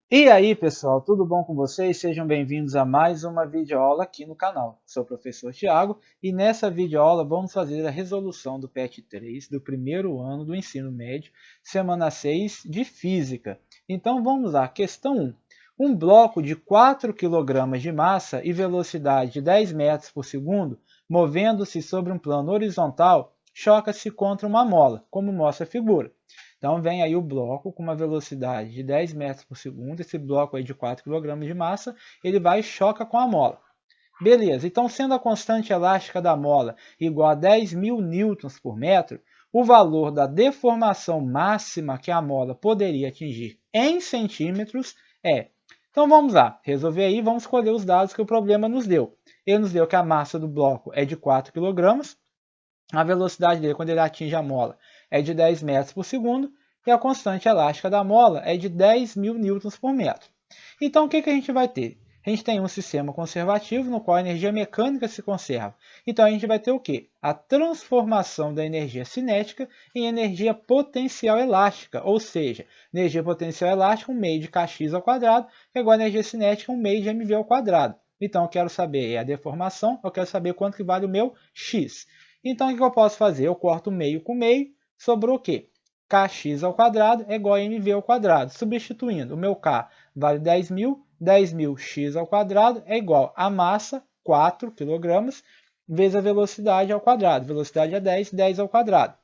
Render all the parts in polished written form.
E aí, pessoal, tudo bom com vocês? Sejam bem-vindos a mais uma videoaula aqui no canal. Sou o professor Tiago e nessa videoaula vamos fazer a resolução do PET 3 do primeiro ano do ensino médio, semana 6 de Física. Então vamos lá, questão 1. Um bloco de 4 kg de massa e velocidade de 10 metros por segundo, movendo-se sobre um plano horizontal, choca-se contra uma mola, como mostra a figura. Então vem aí o bloco com uma velocidade de 10 metros por segundo, esse bloco aí de 4 kg de massa, ele vai e choca com a mola. Beleza, então sendo a constante elástica da mola igual a 10.000 newtons por metro, o valor da deformação máxima que a mola poderia atingir em centímetros é... Então vamos lá, resolver aí, vamos escolher os dados que o problema nos deu. Ele nos deu que a massa do bloco é de 4 kg, a velocidade dele quando ele atinge a mola é de 10 metros por segundo e a constante elástica da mola é de 10.000 newtons por metro. Então, o que a gente vai ter? A gente tem um sistema conservativo no qual a energia mecânica se conserva. Então, a gente vai ter o quê? A transformação da energia cinética em energia potencial elástica, ou seja, energia potencial elástica, um meio de kx ao quadrado, é igual a energia cinética, um meio de mv ao quadrado. Então, eu quero saber a deformação, eu quero saber quanto que vale o meu x. Então, o que eu posso fazer? Eu corto meio com meio, sobrou o quê? Kx ao quadrado é igual a mv ao quadrado. Substituindo, o meu K vale 10.000, 10.000 x ao quadrado é igual a massa, 4 kg, vezes a velocidade ao quadrado. Velocidade é 10, 10 ao quadrado.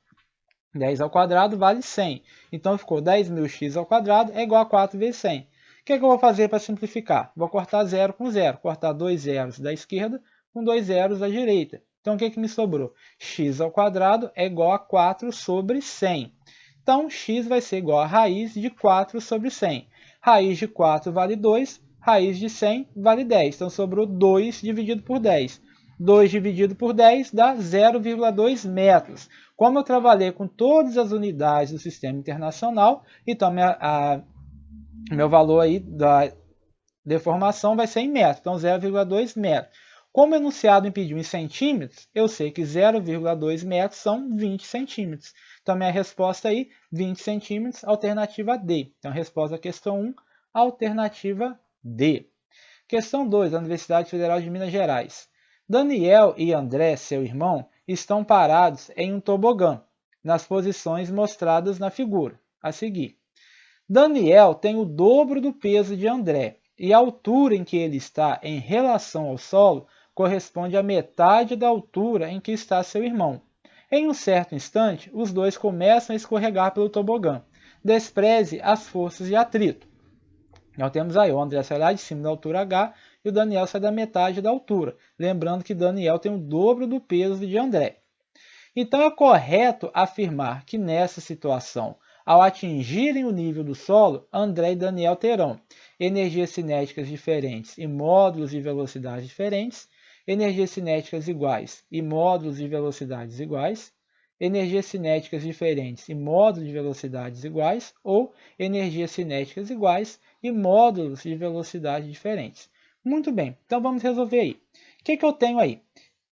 10 ao quadrado vale 100. Então, ficou 10.000 x ao quadrado é igual a 4 vezes 100. O que eu vou fazer para simplificar? Vou cortar 0 com 0. Cortar 2 zeros da esquerda com 2 zeros da direita. Então, o que me sobrou? X ao quadrado é igual a 4 sobre 100. Então, x vai ser igual a raiz de 4 sobre 100. Raiz de 4 vale 2, raiz de 100 vale 10. Então, sobrou 2 dividido por 10. 2 dividido por 10 dá 0,2 metros. Como eu trabalhei com todas as unidades do sistema internacional, então meu valor aí da deformação vai ser em metros, então 0,2 metros. Como o enunciado me pediu em centímetros, eu sei que 0,2 metros são 20 centímetros. Então, minha resposta aí, 20 centímetros, alternativa D. Então, resposta à questão 1, alternativa D. Questão 2, da Universidade Federal de Minas Gerais. Daniel e André, seu irmão, estão parados em um tobogã, nas posições mostradas na figura. A seguir. Daniel tem o dobro do peso de André, e a altura em que ele está em relação ao solo corresponde à metade da altura em que está seu irmão. Em um certo instante, os dois começam a escorregar pelo tobogã. Despreze as forças de atrito. Então temos aí, o André sai lá de cima da altura H e o Daniel sai da metade da altura. Lembrando que Daniel tem o dobro do peso de André. Então é correto afirmar que nessa situação, ao atingirem o nível do solo, André e Daniel terão energias cinéticas diferentes e módulos de velocidade diferentes, energias cinéticas iguais e módulos de velocidades iguais, energias cinéticas diferentes e módulos de velocidades iguais, ou energias cinéticas iguais e módulos de velocidade diferentes. Muito bem, então vamos resolver aí. O que eu tenho aí?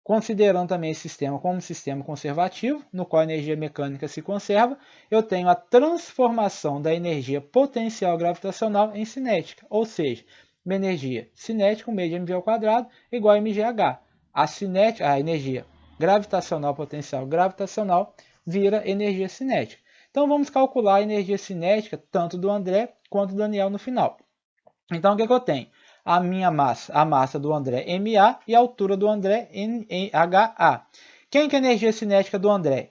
Considerando também esse sistema como um sistema conservativo, no qual a energia mecânica se conserva, eu tenho a transformação da energia potencial gravitacional em cinética, ou seja, uma energia cinética, um meio de mv ao quadrado, igual a mgh. A energia gravitacional potencial gravitacional vira energia cinética. Então vamos calcular a energia cinética tanto do André quanto do Daniel no final. Então o que eu tenho? A minha massa, a massa do André MA e a altura do André NHA. Quem que é a energia cinética do André?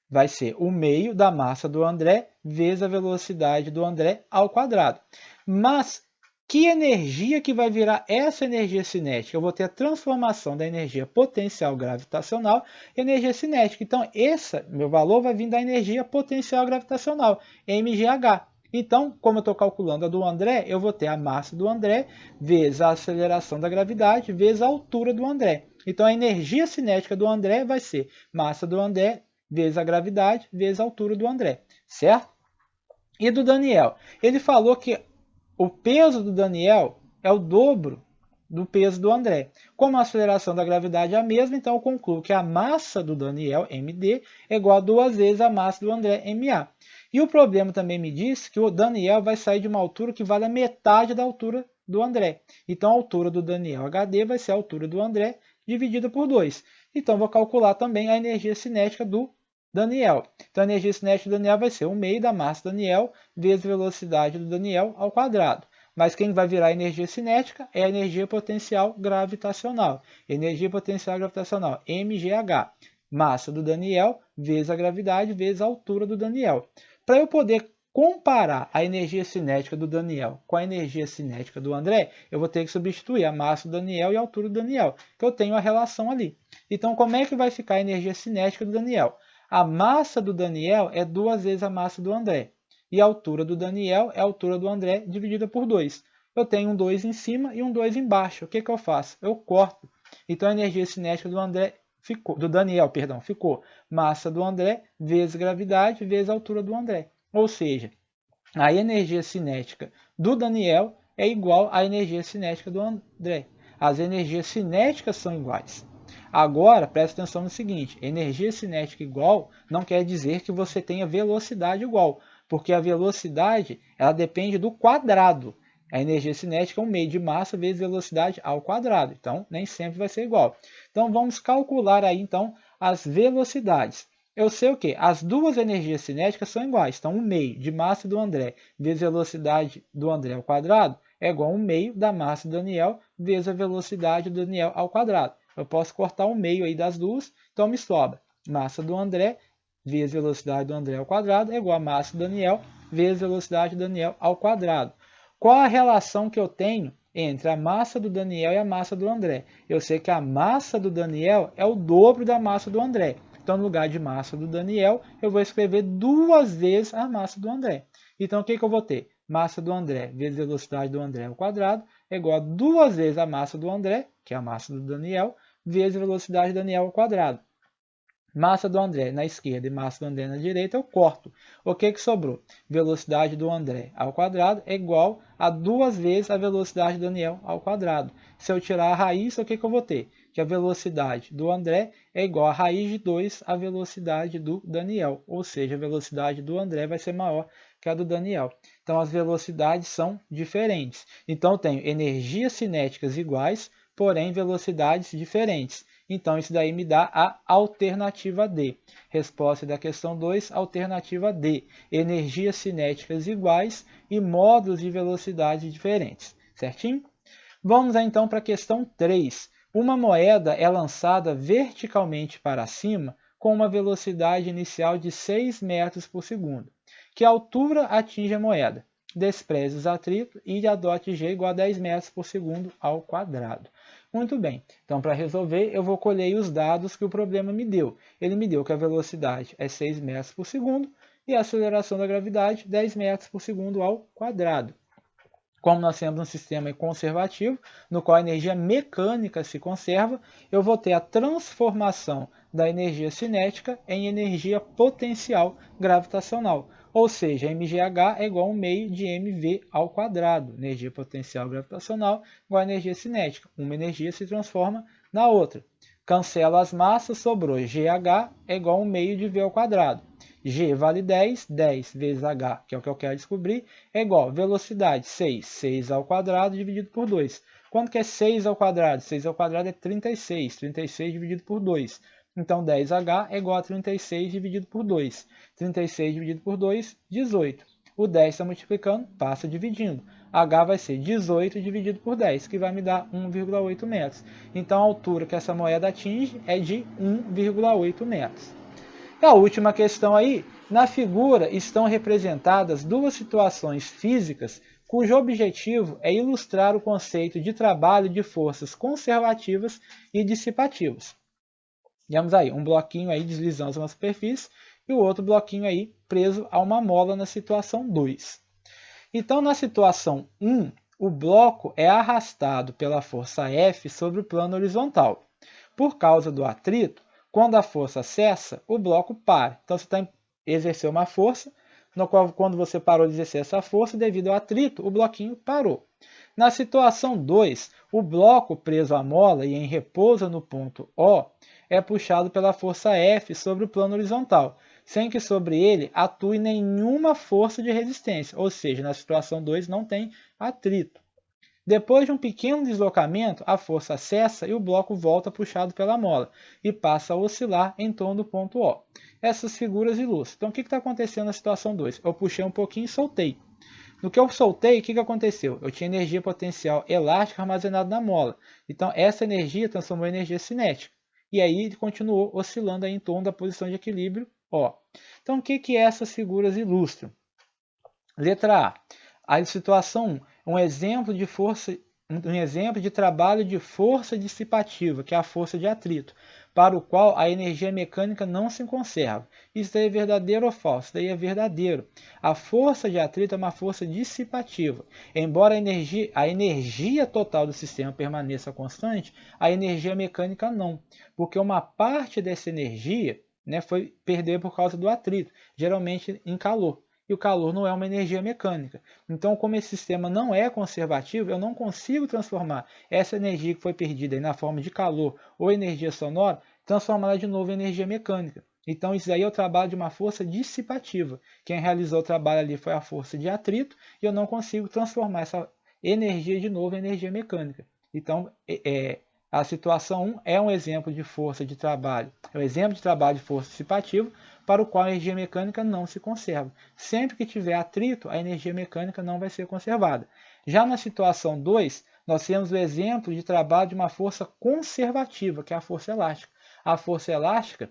Vai ser o meio da massa do André vezes a velocidade do André ao quadrado. Mas que energia que vai virar essa energia cinética? Eu vou ter a transformação da energia potencial gravitacional em energia cinética. Então, esse meu valor vai vir da energia potencial gravitacional, mgh. Então, como eu estou calculando a do André, eu vou ter a massa do André vezes a aceleração da gravidade vezes a altura do André. Então, a energia cinética do André vai ser massa do André vezes a gravidade vezes a altura do André, certo? E do Daniel? Ele falou que o peso do Daniel é o dobro do peso do André. Como a aceleração da gravidade é a mesma, então eu concluo que a massa do Daniel, md, é igual a 2 vezes a massa do André, ma. E o problema também me disse que o Daniel vai sair de uma altura que vale a metade da altura do André. Então, a altura do Daniel HD vai ser a altura do André dividida por 2. Então, vou calcular também a energia cinética do Daniel. Então, a energia cinética do Daniel vai ser 1/2 da massa do Daniel vezes a velocidade do Daniel ao quadrado. Mas quem vai virar energia cinética é a energia potencial gravitacional. Energia potencial gravitacional, mgh. Massa do Daniel vezes a gravidade vezes a altura do Daniel. Para eu poder comparar a energia cinética do Daniel com a energia cinética do André, eu vou ter que substituir a massa do Daniel e a altura do Daniel, que eu tenho a relação ali. Então, como é que vai ficar a energia cinética do Daniel? A massa do Daniel é 2 vezes a massa do André. E a altura do Daniel é a altura do André dividida por 2. Eu tenho um 2 em cima e um 2 embaixo. O que eu faço? Eu corto. Então, a energia cinética do Daniel ficou massa do André vezes gravidade vezes a altura do André. Ou seja, a energia cinética do Daniel é igual à energia cinética do André. As energias cinéticas são iguais. Agora, preste atenção no seguinte, energia cinética igual não quer dizer que você tenha velocidade igual, porque a velocidade ela depende do quadrado. A energia cinética é 1/2 de massa vezes velocidade ao quadrado, então nem sempre vai ser igual. Então vamos calcular aí então as velocidades. Eu sei o que? As duas energias cinéticas são iguais, então 1/2 de massa do André vezes a velocidade do André ao quadrado é igual a 1/2 da massa do Daniel vezes a velocidade do Daniel ao quadrado. Eu posso cortar 1/2 aí das duas, então me sobra massa do André vezes a velocidade do André ao quadrado é igual a massa do Daniel vezes a velocidade do Daniel ao quadrado. Qual a relação que eu tenho entre a massa do Daniel e a massa do André? Eu sei que a massa do Daniel é o dobro da massa do André. Então, no lugar de massa do Daniel, eu vou escrever 2 vezes a massa do André. Então, o que eu vou ter? Massa do André vezes a velocidade do André ao quadrado é igual a 2 vezes a massa do André, que é a massa do Daniel, vezes a velocidade do Daniel ao quadrado. Massa do André na esquerda e massa do André na direita, eu corto. O que sobrou? Velocidade do André ao quadrado é igual a 2 vezes a velocidade do Daniel ao quadrado. Se eu tirar a raiz, o que eu vou ter? Que a velocidade do André é igual a raiz de 2 à velocidade do Daniel. Ou seja, a velocidade do André vai ser maior que a do Daniel. Então, as velocidades são diferentes. Então, eu tenho energias cinéticas iguais, porém velocidades diferentes. Então, isso daí me dá a alternativa D. Resposta da questão 2, alternativa D. Energias cinéticas iguais e módulos de velocidade diferentes. Certinho? Vamos então para a questão 3. Uma moeda é lançada verticalmente para cima com uma velocidade inicial de 6 metros por segundo. Que altura atinge a moeda? Despreze os atritos e adote G igual a 10 metros por segundo ao quadrado. Muito bem, então para resolver eu vou colher os dados que o problema me deu. Ele me deu que a velocidade é 6 metros por segundo e a aceleração da gravidade 10 metros por segundo ao quadrado. Como nós temos um sistema conservativo, no qual a energia mecânica se conserva, eu vou ter a transformação da energia cinética em energia potencial gravitacional. Ou seja, mgh é igual a 1/2 de mv ao quadrado. Energia potencial gravitacional igual a energia cinética. Uma energia se transforma na outra. Cancelo as massas, sobrou GH é igual a 1/2 de v ao quadrado. G vale 10, 10 vezes H, que é o que eu quero descobrir, é igual a velocidade 6, 6 ao quadrado dividido por 2. Quanto que é 6 ao quadrado? 6 ao quadrado é 36, 36 dividido por 2. Então, 10H é igual a 36 dividido por 2. 36 dividido por 2, 18. O 10 está multiplicando, passa dividindo. H vai ser 18 dividido por 10, que vai me dar 1,8 metros. Então, a altura que essa moeda atinge é de 1,8 metros. E a última questão aí, na figura estão representadas duas situações físicas cujo objetivo é ilustrar o conceito de trabalho de forças conservativas e dissipativas. Temos aí um bloquinho aí deslizando na superfície e o outro bloquinho aí preso a uma mola na situação 2. Então, na situação 1, o bloco é arrastado pela força F sobre o plano horizontal. Por causa do atrito, quando a força cessa, o bloco para. Então, você exerceu uma força, no qual, quando você parou de exercer essa força, devido ao atrito, o bloquinho parou. Na situação 2, o bloco preso à mola e em repouso no ponto O é puxado pela força F sobre o plano horizontal. sem que sobre ele atue nenhuma força de resistência, ou seja, na situação 2 não tem atrito. Depois de um pequeno deslocamento, a força cessa e o bloco volta puxado pela mola e passa a oscilar em torno do ponto O. Essas figuras ilustram. Então, o que está acontecendo na situação 2? Eu puxei um pouquinho e soltei. No que eu soltei, o que aconteceu? Eu tinha energia potencial elástica armazenada na mola. Então, essa energia transformou em energia cinética. E aí, ele continuou oscilando aí em torno da posição de equilíbrio O. Então, o que essas figuras ilustram? Letra A. A situação 1, um exemplo de trabalho de força dissipativa, que é a força de atrito, para o qual a energia mecânica não se conserva. Isso daí é verdadeiro ou falso? Isso daí é verdadeiro. A força de atrito é uma força dissipativa. Embora a energia total do sistema permaneça constante, a energia mecânica não, porque uma parte dessa energia, né, foi perder por causa do atrito, geralmente em calor. E o calor não é uma energia mecânica. Então, como esse sistema não é conservativo, eu não consigo transformar essa energia que foi perdida na forma de calor ou energia sonora, transformá-la de novo em energia mecânica. Então, isso aí é o trabalho de uma força dissipativa. Quem realizou o trabalho ali foi a força de atrito, e eu não consigo transformar essa energia de novo em energia mecânica. Então, a situação 1 é um exemplo de força de trabalho, é um exemplo de trabalho de força dissipativa, para o qual a energia mecânica não se conserva. Sempre que tiver atrito, a energia mecânica não vai ser conservada. Já na situação 2, nós temos o exemplo de trabalho de uma força conservativa, que é a força elástica. A força elástica,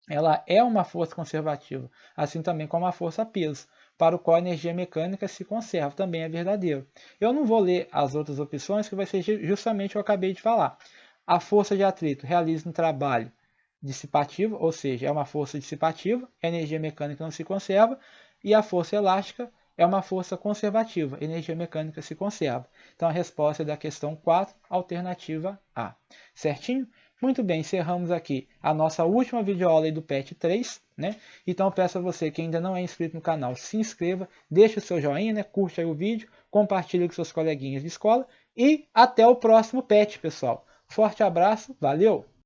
ela é uma força conservativa, assim também como a força peso, para o qual a energia mecânica se conserva, também é verdadeiro. Eu não vou ler as outras opções, que vai ser justamente o que eu acabei de falar. A força de atrito realiza um trabalho dissipativo, ou seja, é uma força dissipativa, a energia mecânica não se conserva, e a força elástica é uma força conservativa, a energia mecânica se conserva. Então a resposta é da questão 4, alternativa A. Certinho? Muito bem, encerramos aqui a nossa última videoaula do PET 3, né? Então eu peço a você que ainda não é inscrito no canal, se inscreva, deixe o seu joinha, né? Curte aí o vídeo, compartilhe com seus coleguinhas de escola e até o próximo PET, pessoal. Forte abraço, valeu!